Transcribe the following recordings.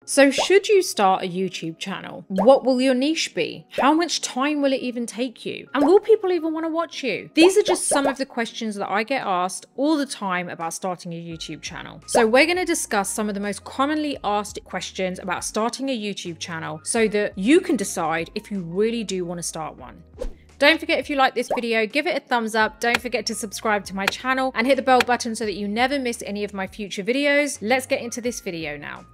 So should you start a YouTube channel? What will your niche be? How much time will it even take you? And will people even want to watch you? These are just some of the questions that I get asked all the time about starting a YouTube channel. So we're going to discuss some of the most commonly asked questions about starting a YouTube channel so that you can decide if you really do want to start one. Don't forget, if you like this video, give it a thumbs up. Don't forget to subscribe to my channel and hit the bell button so that you never miss any of my future videos. Let's get into this video now.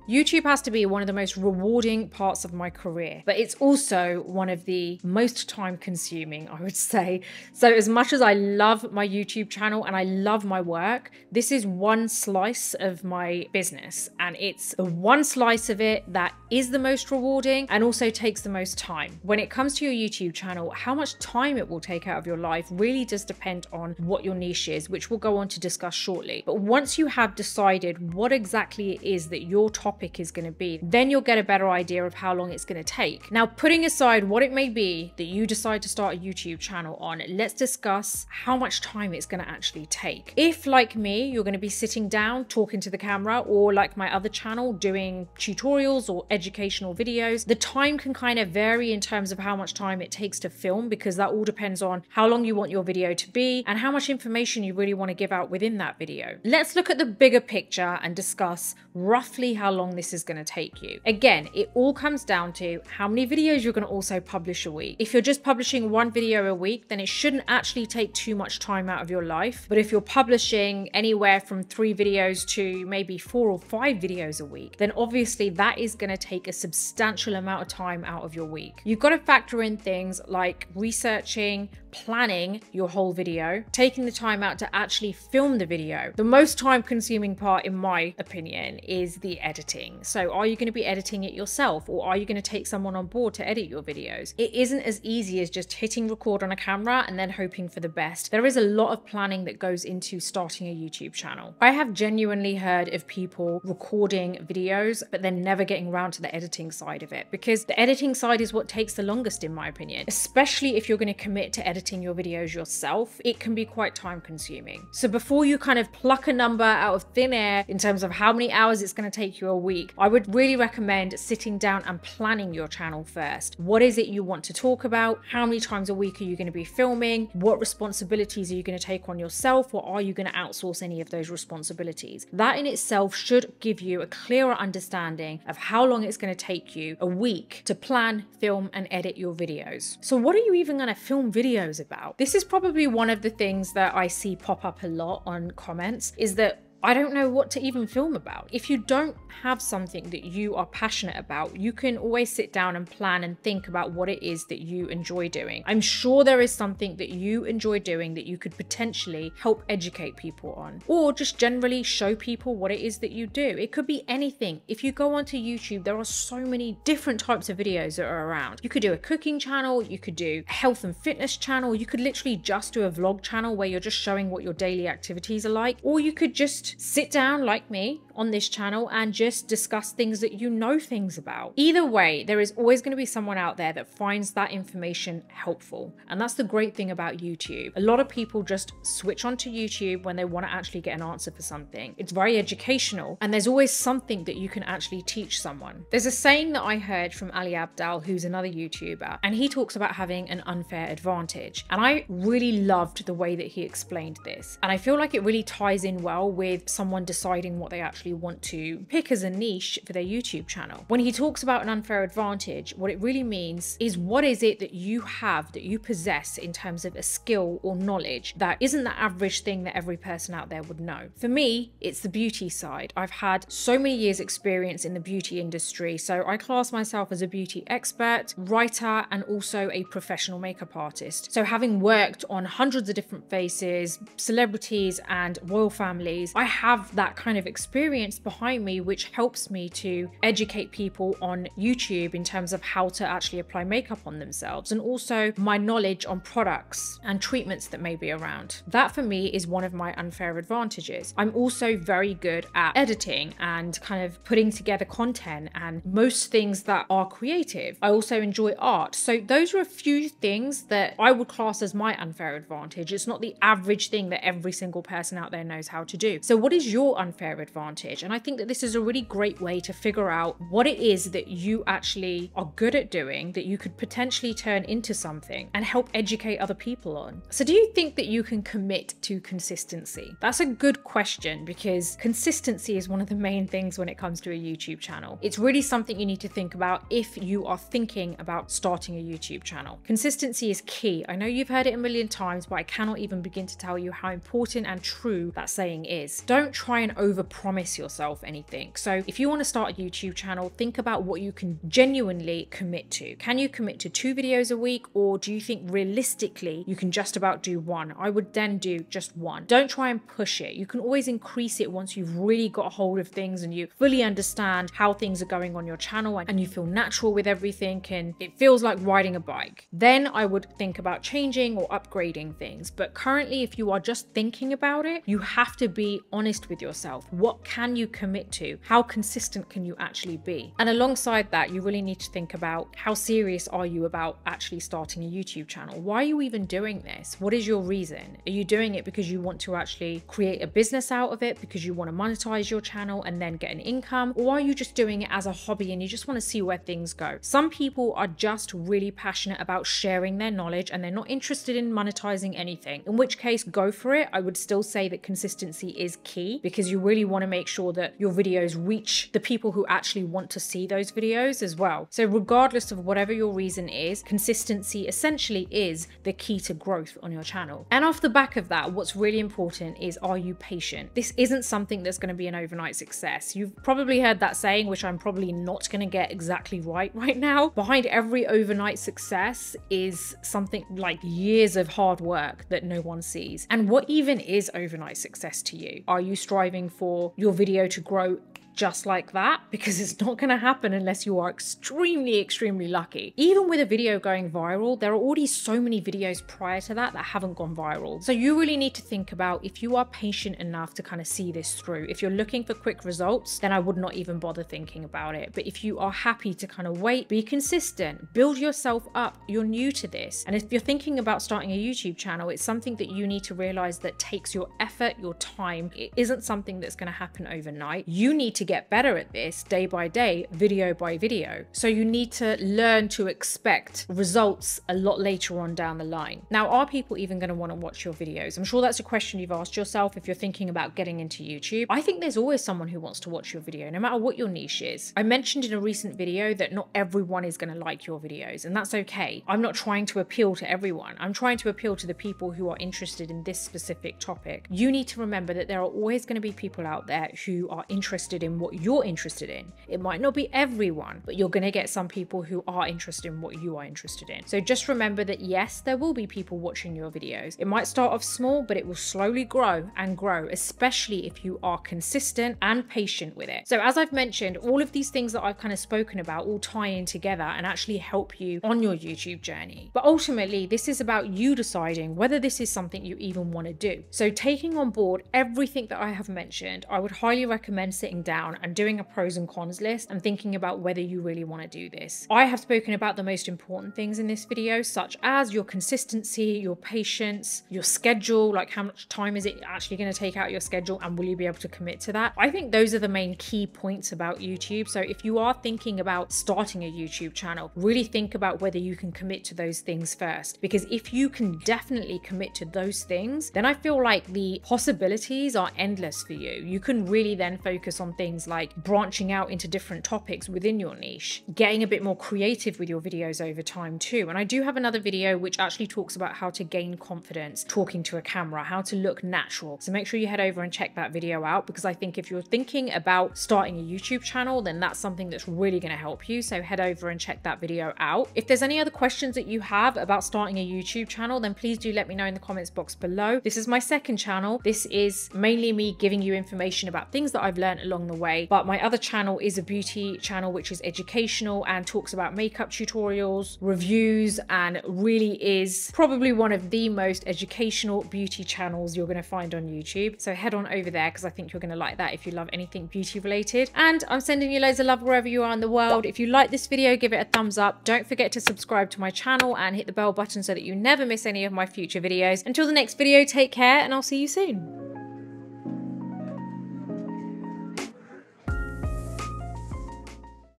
YouTube has to be one of the most rewarding parts of my career, but it's also one of the most time consuming, I would say. So as much as I love my YouTube channel and I love my work, this is one slice of my business, and it's the one slice of it that is the most rewarding and also takes the most time. When it comes to your YouTube channel, how much time it will take out of your life really does depend on what your niche is, which we'll go on to discuss shortly. But once you have decided what exactly it is that your topic is going to be, then you'll get a better idea of how long it's going to take. Now, putting aside what it may be that you decide to start a YouTube channel on, let's discuss how much time it's going to actually take. If, like me, you're going to be sitting down talking to the camera, or like my other channel doing tutorials or educational videos, the time can kind of vary in terms of how much time it takes to film, because that all depends on how long you want your video to be and how much information you really want to give out within that video. Let's look at the bigger picture and discuss roughly how long this is going to take you. Again, it all comes down to how many videos you're going to also publish a week. If you're just publishing one video a week, then it shouldn't actually take too much time out of your life. But if you're publishing anywhere from 3 videos to maybe 4 or 5 videos a week, then obviously that is going to take a substantial amount of time out of your week. You've got to factor in things like researching, planning your whole video, taking the time out to actually film the video. The most time consuming part, in my opinion, is the editing. So are you going to be editing it yourself, or are you going to take someone on board to edit your videos? It isn't as easy as just hitting record on a camera and then hoping for the best. There is a lot of planning that goes into starting a YouTube channel. I have genuinely heard of people recording videos but then never getting around to the editing side of it, because the editing side is what takes the longest, in my opinion. Especially if you're going to commit to editing your videos yourself, it can be quite time consuming. So before you kind of pluck a number out of thin air in terms of how many hours it's going to take you a week, I would really recommend sitting down and planning your channel first. What is it you want to talk about? How many times a week are you going to be filming? What responsibilities are you going to take on yourself, or are you going to outsource any of those responsibilities? That in itself should give you a clearer understanding of how long it's going to take you a week to plan, film, and edit your videos. So what are you even going to film videos about? This is probably one of the things that I see pop up a lot on comments, is that I don't know what to even film about. If you don't have something that you are passionate about, you can always sit down and plan and think about what it is that you enjoy doing. I'm sure there is something that you enjoy doing that you could potentially help educate people on, or just generally show people what it is that you do. It could be anything. If you go onto YouTube, there are so many different types of videos that are around. You could do a cooking channel, you could do a health and fitness channel, you could literally just do a vlog channel where you're just showing what your daily activities are like, or you could just sit down like me on this channel and just discuss things that you know things about. Either way, there is always going to be someone out there that finds that information helpful. And that's the great thing about YouTube. A lot of people just switch onto YouTube when they want to actually get an answer for something. It's very educational, and there's always something that you can actually teach someone. There's a saying that I heard from Ali Abdaal, who's another YouTuber, and he talks about having an unfair advantage. And I really loved the way that he explained this. And I feel like it really ties in well with someone deciding what they actually want to pick as a niche for their YouTube channel. When he talks about an unfair advantage, what it really means is, what is it that you have, that you possess in terms of a skill or knowledge that isn't the average thing that every person out there would know? For me, it's the beauty side. I've had so many years experience in the beauty industry, so I class myself as a beauty expert, writer, and also a professional makeup artist. So having worked on hundreds of different faces, celebrities, and royal families, I have that kind of experience behind me, which helps me to educate people on YouTube in terms of how to actually apply makeup on themselves, and also my knowledge on products and treatments that may be around. That for me is one of my unfair advantages. I'm also very good at editing and kind of putting together content and most things that are creative. I also enjoy art. So those are a few things that I would class as my unfair advantage. It's not the average thing that every single person out there knows how to do. So what is your unfair advantage? advantage. And I think that this is a really great way to figure out what it is that you actually are good at doing that you could potentially turn into something and help educate other people on. So do you think that you can commit to consistency? That's a good question, because consistency is one of the main things when it comes to a YouTube channel. It's really something you need to think about if you are thinking about starting a YouTube channel. Consistency is key. I know you've heard it a million times, but I cannot even begin to tell you how important and true that saying is. Don't try and overpromise yourself anything. So if you want to start a YouTube channel, think about what you can genuinely commit to. Can you commit to 2 videos a week, or do you think realistically you can just about do 1? I would then do just 1. Don't try and push it. You can always increase it once you've really got a hold of things and you fully understand how things are going on your channel and you feel natural with everything and it feels like riding a bike. Then I would think about changing or upgrading things. But currently, if you are just thinking about it, you have to be honest with yourself. What can you commit to? How consistent can you actually be? And alongside that, you really need to think about how serious are you about actually starting a YouTube channel? Why are you even doing this? What is your reason? Are you doing it because you want to actually create a business out of it, because you want to monetize your channel and then get an income? Or are you just doing it as a hobby and you just want to see where things go? Some people are just really passionate about sharing their knowledge and they're not interested in monetizing anything, in which case go for it. I would still say that consistency is key, because you really want to make sure that your videos reach the people who actually want to see those videos as well. So regardless of whatever your reason is, consistency essentially is the key to growth on your channel. And off the back of that, what's really important is, are you patient? This isn't something that's going to be an overnight success. You've probably heard that saying, which I'm probably not going to get exactly right now. Behind every overnight success is something like years of hard work that no one sees. And what even is overnight success to you? Are you striving for your video to grow just like that? Because it's not going to happen unless you are extremely lucky. Even with a video going viral, there are already so many videos prior to that haven't gone viral. So you really need to think about if you are patient enough to kind of see this through. If you're looking for quick results, then I would not even bother thinking about it. But if you are happy to kind of wait, be consistent, build yourself up, you're new to this. And if you're thinking about starting a YouTube channel, it's something that you need to realize that takes your effort, your time. It isn't something that's going to happen overnight. You need to get better at this day by day, video by video. So you need to learn to expect results a lot later on down the line. Now, are people even going to want to watch your videos? I'm sure that's a question you've asked yourself if you're thinking about getting into YouTube. I think there's always someone who wants to watch your video, no matter what your niche is. I mentioned in a recent video that not everyone is going to like your videos, and that's okay. I'm not trying to appeal to everyone. I'm trying to appeal to the people who are interested in this specific topic. You need to remember that there are always going to be people out there who are interested in what you're interested in. It might not be everyone, but you're going to get some people who are interested in what you are interested in. So just remember that yes, there will be people watching your videos. It might start off small, but it will slowly grow and grow, especially if you are consistent and patient with it. So as I've mentioned, all of these things that I've kind of spoken about all tie in together and actually help you on your YouTube journey. But ultimately, this is about you deciding whether this is something you even want to do. So taking on board everything that I have mentioned, I would highly recommend sitting down and doing a pros and cons list and thinking about whether you really want to do this. I have spoken about the most important things in this video, such as your consistency, your patience, your schedule, like how much time is it actually going to take out your schedule and will you be able to commit to that? I think those are the main key points about YouTube. So if you are thinking about starting a YouTube channel, really think about whether you can commit to those things first, because if you can definitely commit to those things, then I feel like the possibilities are endless for you. You can really then focus on things like branching out into different topics within your niche, getting a bit more creative with your videos over time too. And I do have another video which actually talks about how to gain confidence talking to a camera, how to look natural. So make sure you head over and check that video out, because I think if you're thinking about starting a YouTube channel, then that's something that's really going to help you. So head over and check that video out. If there's any other questions that you have about starting a YouTube channel, then please do let me know in the comments box below. This is my second channel. This is mainly me giving you information about things that I've learned along the way, but my other channel is a beauty channel which is educational and talks about makeup tutorials, reviews, and really is probably one of the most educational beauty channels you're going to find on YouTube. So head on over there, because I think you're going to like that if you love anything beauty related. And I'm sending you loads of love wherever you are in the world. If you like this video, give it a thumbs up. Don't forget to subscribe to my channel and hit the bell button so that you never miss any of my future videos. Until the next video, take care and I'll see you soon.